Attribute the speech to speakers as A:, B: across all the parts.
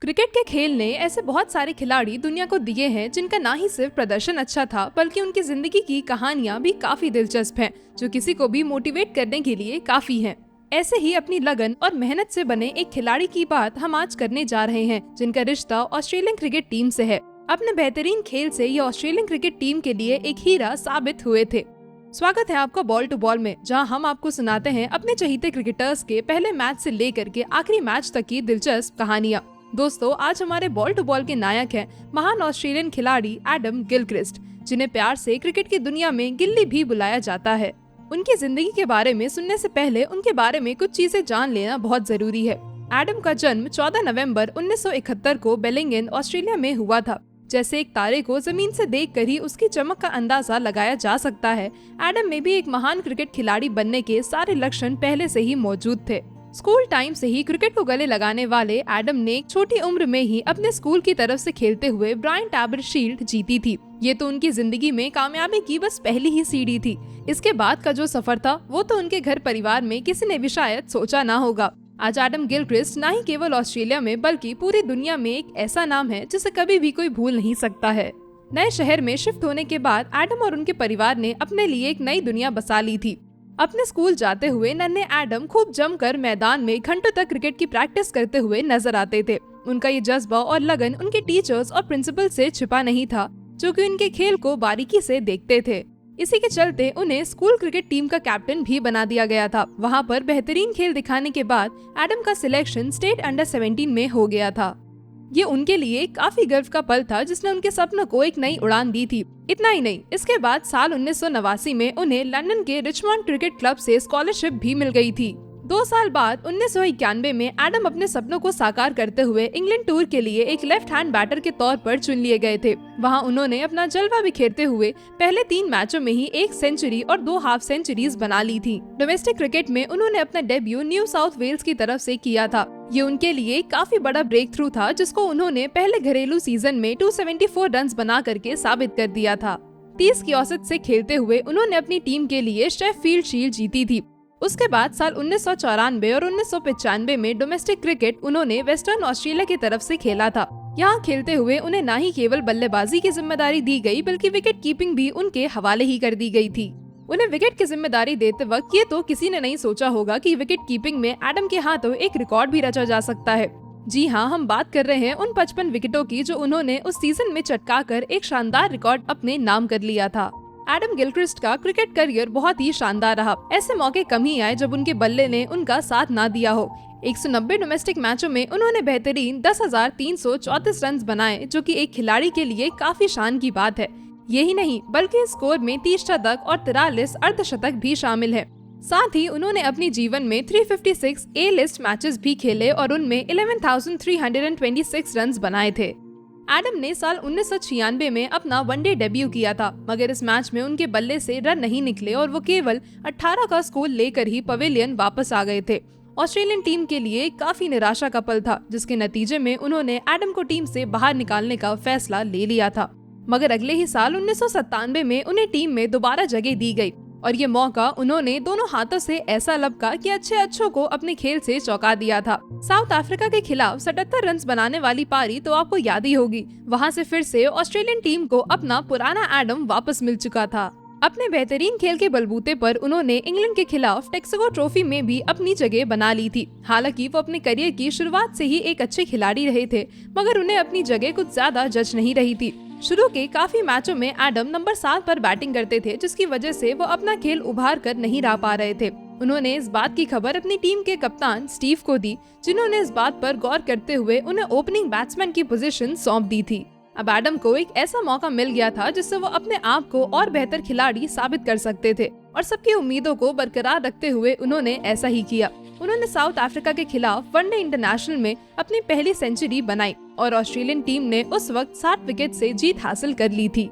A: Cricket के खेल ने ऐसे बहुत सारे खिलाड़ी दुनिया को दिए हैं जिनका ना ही सिर्फ प्रदर्शन अच्छा था बल्कि उनकी जिंदगी की कहानियां भी काफी दिलचस्प हैं, जो किसी को भी मोटिवेट करने के लिए काफी हैं। ऐसे ही अपनी लगन और मेहनत से बने एक खिलाड़ी की बात हम आज करने जा रहे हैं, जिनका रिश्ता ऑस्ट्रेलियन क्रिकेट टीम से है। अपने बेहतरीन खेल से ये ऑस्ट्रेलियन क्रिकेट टीम के लिए एक हीरा साबित हुए थे। स्वागत है आपका बॉल टू बॉल में, जहां हम आपको सुनाते हैं अपने चहीते क्रिकेटर्स के पहले मैच से लेकर के आखिरी मैच तक की दिलचस्प कहानियां। दोस्तों, आज हमारे बॉल टू बॉल के नायक हैं महान ऑस्ट्रेलियन खिलाड़ी एडम गिलक्रिस्ट, जिन्हें प्यार से क्रिकेट की दुनिया में गिल्ली भी बुलाया जाता है। उनकी जिंदगी के बारे में सुनने से पहले उनके बारे में कुछ चीजें जान लेना बहुत जरूरी है। एडम का जन्म 14 नवंबर 1971 को बेलिंगन, ऑस्ट्रेलिया में हुआ था। जैसे एक तारे को जमीन से देखकर ही उसकी चमक का अंदाजा लगाया जा सकता है, एडम में भी एक महान क्रिकेट खिलाड़ी बनने के सारे लक्षण पहले से ही मौजूद थे। स्कूल टाइम से ही क्रिकेट को गले लगाने वाले एडम ने एक छोटी उम्र में ही अपने स्कूल की तरफ से खेलते हुए ब्रायन टैबर शील्ड जीती थी। ये तो उनकी जिंदगी में कामयाबी की बस पहली ही सीढ़ी थी। इसके बाद का जो सफर था वो तो उनके घर परिवार में किसी ने भी शायद सोचा ना होगा। आज एडम गिलक्रिस्ट न ही केवल ऑस्ट्रेलिया में बल्कि पूरी दुनिया में एक ऐसा नाम है जिसे कभी भी कोई भूल नहीं सकता है। नए शहर में शिफ्ट होने के बाद एडम और उनके परिवार ने अपने लिए एक नई दुनिया बसा ली थी। अपने स्कूल जाते हुए नन्हे एडम खूब जमकर मैदान में घंटों तक क्रिकेट की प्रैक्टिस करते हुए नजर आते थे। उनका ये जज्बा और लगन उनके टीचर्स और प्रिंसिपल से छिपा नहीं था, जो कि उनके खेल को बारीकी से देखते थे। इसी के चलते उन्हें स्कूल क्रिकेट टीम का कैप्टन भी बना दिया गया था। वहाँ पर बेहतरीन खेल दिखाने के बाद एडम का सिलेक्शन स्टेट अंडर 17 में हो गया था। ये उनके लिए काफी गर्व का पल था, जिसने उनके सपनों को एक नई उड़ान दी थी। इतना ही नहीं, इसके बाद साल 1989 में उन्हें लंदन के रिचमंड क्रिकेट क्लब से स्कॉलरशिप भी मिल गई थी। 2 साल बाद 1991 में एडम अपने सपनों को साकार करते हुए इंग्लैंड टूर के लिए एक लेफ्ट हैंड बैटर के तौर पर चुन लिए गए थे। वहां उन्होंने अपना जलवा बिखेरते हुए पहले 3 मैचों में ही 1 सेंचुरी और 2 हाफ सेंचुरीज बना ली थी। डोमेस्टिक क्रिकेट में उन्होंने अपना डेब्यू न्यू साउथ वेल्स की तरफ से किया था। ये उनके लिए काफी बड़ा ब्रेक थ्रू था, जिसको उन्होंने पहले घरेलू सीजन में 274 रन बना करके साबित कर दिया था। 30 की औसत से खेलते हुए उन्होंने अपनी टीम के लिए शेफील्ड शील्ड जीती थी। उसके बाद साल 1994 और 1995 में डोमेस्टिक क्रिकेट उन्होंने वेस्टर्न ऑस्ट्रेलिया की तरफ से खेला था। यहाँ खेलते हुए उन्हें न ही केवल बल्लेबाजी की जिम्मेदारी दी गई बल्कि विकेट कीपिंग भी उनके हवाले ही कर दी गई थी। उन्हें विकेट की जिम्मेदारी देते वक्त ये तो किसी ने नहीं सोचा होगा कि विकेट कीपिंग में एडम के हाथों एक रिकॉर्ड भी रचा जा सकता है। जी हाँ, हम बात कर रहे हैं उन 55 विकेटों की जो उन्होंने उस सीजन में चटका कर एक शानदार रिकॉर्ड अपने नाम कर लिया था। एडम गिलक्रिस्ट का क्रिकेट करियर बहुत ही शानदार रहा। ऐसे मौके कम ही आए जब उनके बल्ले ने उनका साथ ना दिया हो। 190 डोमेस्टिक मैचों में उन्होंने बेहतरीन 10,334 रन बनाए, जो कि एक खिलाड़ी के लिए काफी शान की बात है। यही नहीं बल्कि स्कोर में 30 शतक और 43 अर्धशतक भी शामिल है। साथ ही उन्होंने अपने जीवन में 356 ए लिस्ट मैचेस भी खेले और उनमें 11,326 रन बनाए थे। एडम ने साल 1996 में अपना वनडे डेब्यू किया था, मगर इस मैच में उनके बल्ले से रन नहीं निकले और वो केवल 18 का स्कोर लेकर ही पवेलियन वापस आ गए थे। ऑस्ट्रेलियन टीम के लिए काफी निराशा का पल था, जिसके नतीजे में उन्होंने एडम को टीम से बाहर निकालने का फैसला ले लिया था। मगर अगले ही साल 1997 में उन्हें टीम में दोबारा जगह दी गई और ये मौका उन्होंने दोनों हाथों से ऐसा लपका कि अच्छों को अपने खेल से चौंका दिया था। साउथ अफ्रीका के खिलाफ 77 रन बनाने वाली पारी तो आपको याद ही होगी। वहां से फिर से ऑस्ट्रेलियन टीम को अपना पुराना एडम वापस मिल चुका था। अपने बेहतरीन खेल के बलबूते पर उन्होंने इंग्लैंड के खिलाफ टेक्सागो ट्रॉफी में भी अपनी जगह बना ली थी। हालांकि वो अपने करियर की शुरुआत से ही एक अच्छे खिलाड़ी रहे थे, मगर उन्हें अपनी जगह कुछ ज्यादा जज नहीं रही थी। शुरू के काफी मैचों में एडम नंबर 7 पर बैटिंग करते थे, जिसकी वजह से वो अपना खेल उभार कर नहीं ला पा रहे थे। उन्होंने इस बात की खबर अपनी टीम के कप्तान स्टीव को दी, जिन्होंने इस बात पर गौर करते हुए उन्हें ओपनिंग बैट्समैन की पोजीशन सौंप दी थी। अब एडम को एक ऐसा मौका मिल गया था जिससे वो अपने आप को और बेहतर खिलाड़ी साबित कर सकते थे और सबकी उम्मीदों को बरकरार रखते हुए उन्होंने ऐसा ही किया। उन्होंने साउथ अफ्रीका के खिलाफ वनडे इंटरनेशनल में अपनी पहली सेंचुरी बनाई और ऑस्ट्रेलियन टीम ने उस वक्त 60 विकेट से जीत हासिल कर ली थी।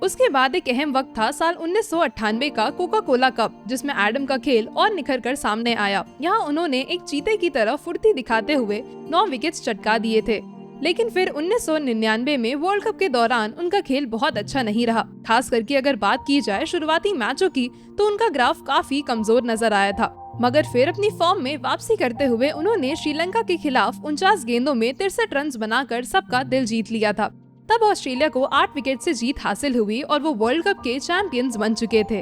A: उसके बाद एक अहम वक्त था साल 1998 का कोका कोला कप, जिसमें एडम का खेल और निखर कर सामने आया। यहाँ उन्होंने एक चीते की तरह फुर्ती दिखाते हुए 9 विकेट्स चटका दिए थे। लेकिन फिर 1999 में वर्ल्ड कप के दौरान उनका खेल बहुत अच्छा नहीं रहा। खास करके अगर बात की जाए शुरुआती मैचों की, तो उनका ग्राफ काफी कमजोर नजर आया था। मगर फिर अपनी फॉर्म में वापसी करते हुए उन्होंने श्रीलंका के खिलाफ 49 गेंदों में 63 रन बनाकर सबका दिल जीत लिया था। तब ऑस्ट्रेलिया को 8 विकेट से जीत हासिल हुई और वो वर्ल्ड कप के चैंपियंस बन चुके थे।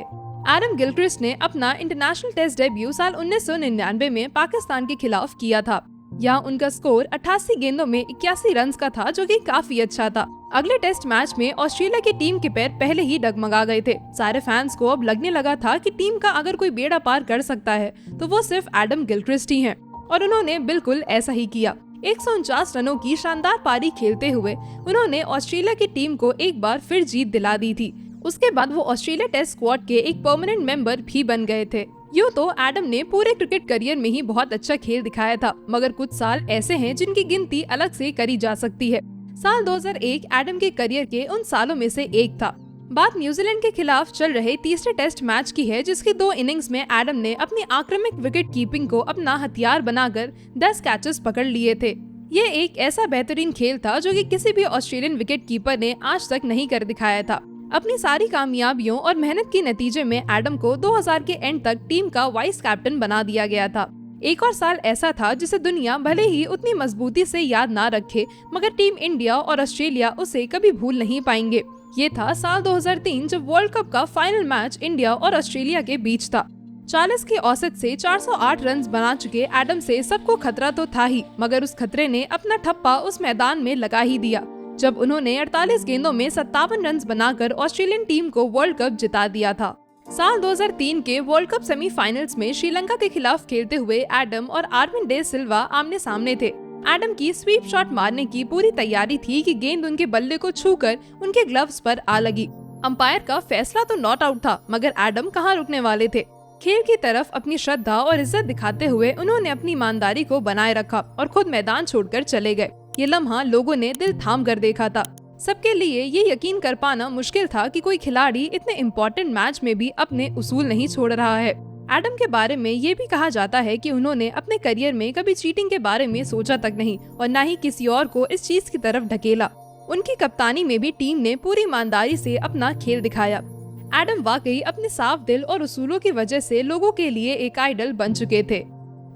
A: एडम गिलक्रिस्ट ने अपना इंटरनेशनल टेस्ट डेब्यू साल 1999 में पाकिस्तान के खिलाफ किया था। यहाँ उनका स्कोर 88 गेंदों में 81 रन का था, जो कि काफी अच्छा था। अगले टेस्ट मैच में ऑस्ट्रेलिया की टीम के पैर पहले ही डगमगा गए थे। सारे फैंस को अब लगने लगा था कि टीम का अगर कोई बेड़ा पार कर सकता है तो वो सिर्फ एडम गिलक्रिस्ट ही हैं, और उन्होंने बिल्कुल ऐसा ही किया। 149 रनों की शानदार पारी खेलते हुए उन्होंने ऑस्ट्रेलिया की टीम को एक बार फिर जीत दिला दी थी। उसके बाद वो ऑस्ट्रेलिया टेस्ट स्क्वाड के एक परमानेंट मेंबर भी बन गए थे। यूँ तो एडम ने पूरे क्रिकेट करियर में ही बहुत अच्छा खेल दिखाया था, मगर कुछ साल ऐसे हैं जिनकी गिनती अलग से करी जा सकती है। साल 2001 एडम के करियर के उन सालों में से एक था। बात न्यूजीलैंड के खिलाफ चल रहे तीसरे टेस्ट मैच की है, जिसकी 2 इनिंग्स में एडम ने अपनी आक्रामक विकेट कीपिंग को अपना हथियार बनाकर 10 कैचेस पकड़ लिए थे। ये एक ऐसा बेहतरीन खेल था जो कि किसी भी ऑस्ट्रेलियन विकेट कीपर ने आज तक नहीं कर दिखाया था। अपनी सारी कामयाबियों और मेहनत के नतीजे में एडम को 2000 के एंड तक टीम का वाइस कैप्टन बना दिया गया था। एक और साल ऐसा था जिसे दुनिया भले ही उतनी मजबूती से याद ना रखे, मगर टीम इंडिया और ऑस्ट्रेलिया उसे कभी भूल नहीं पाएंगे। ये था साल 2003, जब वर्ल्ड कप का फाइनल मैच इंडिया और ऑस्ट्रेलिया के बीच था। 40 की औसत से 408 रन बना चुके एडम से सबको खतरा तो था ही, मगर उस खतरे ने अपना ठप्पा उस मैदान में लगा ही दिया जब उन्होंने 48 गेंदों में 57 रन बनाकर ऑस्ट्रेलियन टीम को वर्ल्ड कप जिता दिया था। साल 2003 के वर्ल्ड कप सेमीफाइनल्स में श्रीलंका के खिलाफ खेलते हुए एडम और आर्विन डे सिल्वा आमने सामने थे। एडम की स्वीप शॉट मारने की पूरी तैयारी थी कि गेंद उनके बल्ले को छूकर उनके ग्लव्स पर आ लगी। अंपायर का फैसला तो नॉट आउट था, मगर एडम कहाँ रुकने वाले थे। खेल की तरफ अपनी श्रद्धा और इज्जत दिखाते हुए उन्होंने अपनी ईमानदारी को बनाए रखा और खुद मैदान छोड़कर चले गए। ये लम्हा लोगों ने दिल थाम कर देखा था। सबके लिए ये यकीन कर पाना मुश्किल था कि कोई खिलाड़ी इतने इम्पोर्टेंट मैच में भी अपने उसूल नहीं छोड़ रहा है। एडम के बारे में ये भी कहा जाता है कि उन्होंने अपने करियर में कभी चीटिंग के बारे में सोचा तक नहीं और न ही किसी और को इस चीज की तरफ ढकेला। उनकी कप्तानी में भी टीम ने पूरी ईमानदारी से अपना खेल दिखाया। एडम वाकई अपने साफ दिल और उसूलों की वजह से लोगों के लिए एक आइडल बन चुके थे।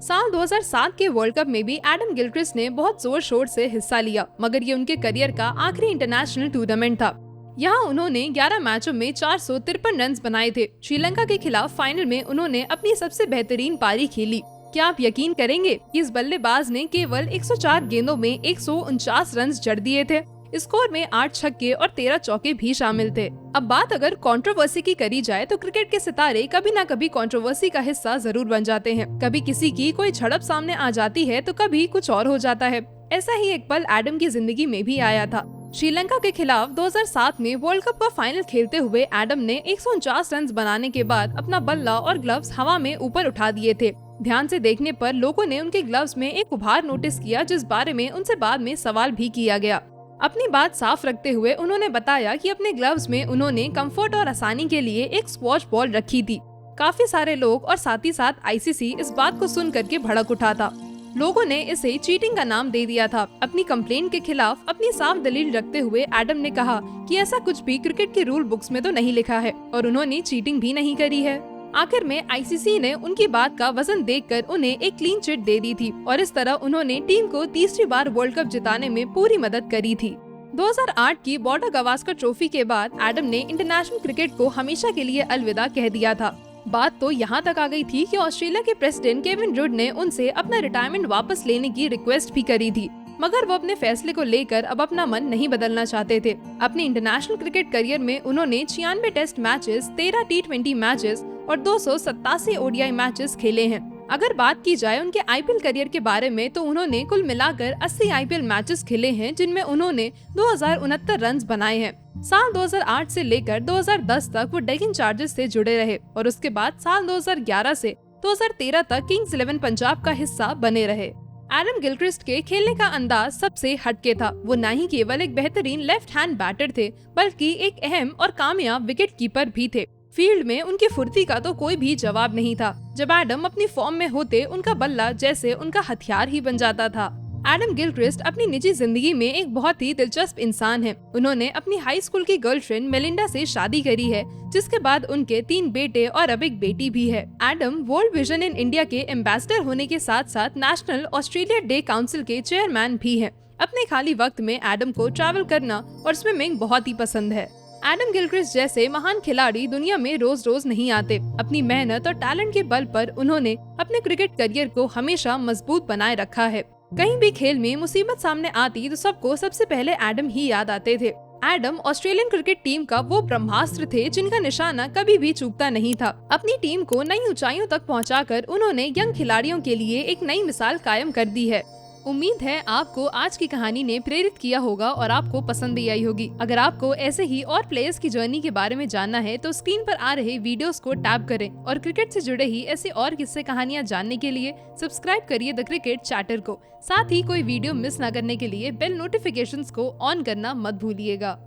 A: साल 2007 के वर्ल्ड कप में भी एडम गिलक्रिस्ट ने बहुत जोर शोर से हिस्सा लिया, मगर ये उनके करियर का आखिरी इंटरनेशनल टूर्नामेंट था। यहाँ उन्होंने 11 मैचों में 453 रन बनाए थे। श्रीलंका के खिलाफ फाइनल में उन्होंने अपनी सबसे बेहतरीन पारी खेली। क्या आप यकीन करेंगे कि इस बल्लेबाज ने केवल 104 गेंदों में 149 रन जड़ दिए थे। स्कोर में 8 छक्के और 13 चौके भी शामिल थे। अब बात अगर कंट्रोवर्सी की करी जाए तो क्रिकेट के सितारे कभी न कभी कंट्रोवर्सी का हिस्सा जरूर बन जाते हैं। कभी किसी की कोई झड़प सामने आ जाती है तो कभी कुछ और हो जाता है। ऐसा ही एक पल एडम की जिंदगी में भी आया था। श्रीलंका के खिलाफ 2007 में वर्ल्ड कप का फाइनल खेलते हुए एडम ने 149 रन बनाने के बाद अपना बल्ला और ग्लव्स हवा में ऊपर उठा दिए थे। ध्यान से देखने पर लोगों ने उनके ग्लव्स में एक उभार नोटिस किया, जिस बारे में उनसे बाद में सवाल भी किया गया। अपनी बात साफ रखते हुए उन्होंने बताया कि अपने ग्लव्स में उन्होंने कंफर्ट और आसानी के लिए एक स्क्वॉश बॉल रखी थी। काफी सारे लोग और साथ ही साथ आईसीसी इस बात को सुन करके भड़क उठा था। लोगों ने इसे चीटिंग का नाम दे दिया था। अपनी कंप्लेंट के खिलाफ अपनी साफ दलील रखते हुए एडम ने कहा कि ऐसा कुछ भी क्रिकेट के रूल बुक्स में तो नहीं लिखा है और उन्होंने चीटिंग भी नहीं करी है। आखिर में आईसीसी ने उनकी बात का वजन देखकर उन्हें एक क्लीन चिट दे दी थी और इस तरह उन्होंने टीम को तीसरी बार वर्ल्ड कप जिताने में पूरी मदद करी थी। 2008 की बॉर्डर गवास्कर ट्रॉफी के बाद एडम ने इंटरनेशनल क्रिकेट को हमेशा के लिए अलविदा कह दिया था। बात तो यहाँ तक आ गई थी कि ऑस्ट्रेलिया के प्रेसिडेंट केविन रुड ने उनसे अपना रिटायरमेंट वापस लेने की रिक्वेस्ट भी करी थी, मगर वो अपने फैसले को लेकर अब अपना मन नहीं बदलना चाहते थे। अपने इंटरनेशनल क्रिकेट करियर में उन्होंने 96 टेस्ट मैचेस, 13 T20 मैचेस और 287 ओडीआई मैचेस खेले हैं। अगर बात की जाए उनके आईपीएल करियर के बारे में तो उन्होंने कुल मिलाकर 80 आईपीएल मैचेस खेले हैं, जिनमें उन्होंने 2069 रन बनाए हैं। साल 2008 से लेकर 2010 तक वो डेक्कन चार्जर्स से जुड़े रहे और उसके बाद साल 2011 से 2013 तक किंग्स 11 पंजाब का हिस्सा बने रहे। एडम गिलक्रिस्ट के खेलने का अंदाज सबसे हटके था। वो न ही केवल एक बेहतरीन लेफ्ट हैंड बैटर थे, बल्कि एक अहम और कामयाब विकेट कीपर भी थे। फील्ड में उनकी फुर्ती का तो कोई भी जवाब नहीं था। जब एडम अपनी फॉर्म में होते, उनका बल्ला जैसे उनका हथियार ही बन जाता था। एडम गिलक्रिस्ट अपनी निजी जिंदगी में एक बहुत ही दिलचस्प इंसान है। उन्होंने अपनी हाई स्कूल की गर्लफ्रेंड मेलिंडा से शादी करी है, जिसके बाद उनके 3 बेटे और अब एक बेटी भी है। Adam world vision in India के एम्बेसडर होने के साथ साथ नेशनल ऑस्ट्रेलिया डे काउंसिल के चेयरमैन भी हैं। अपने खाली वक्त में एडम को ट्रैवल करना और स्विमिंग बहुत ही पसंद है। एडम गिलक्रिस्ट जैसे महान खिलाड़ी दुनिया में रोज रोज नहीं आते। अपनी मेहनत और टैलेंट के बल पर उन्होंने अपने क्रिकेट करियर को हमेशा मजबूत बनाए रखा है। कहीं भी खेल में मुसीबत सामने आती तो सबको सबसे पहले एडम ही याद आते थे। एडम ऑस्ट्रेलियन क्रिकेट टीम का वो ब्रह्मास्त्र थे जिनका निशाना कभी भी चूकता नहीं था। अपनी टीम को नई ऊंचाइयों तक पहुंचाकर उन्होंने यंग खिलाड़ियों के लिए एक नई मिसाल कायम कर दी है। उम्मीद है आपको आज की कहानी ने प्रेरित किया होगा और आपको पसंद भी आई होगी। अगर आपको ऐसे ही और प्लेयर्स की जर्नी के बारे में जानना है तो स्क्रीन पर आ रहे वीडियोस को टैप करें और क्रिकेट से जुड़े ही ऐसे और किस्से कहानियां जानने के लिए सब्सक्राइब करिए द क्रिकेट चैटर को। साथ ही कोई वीडियो मिस न करने के लिए बेल नोटिफिकेशंस को ऑन करना मत भूलिएगा।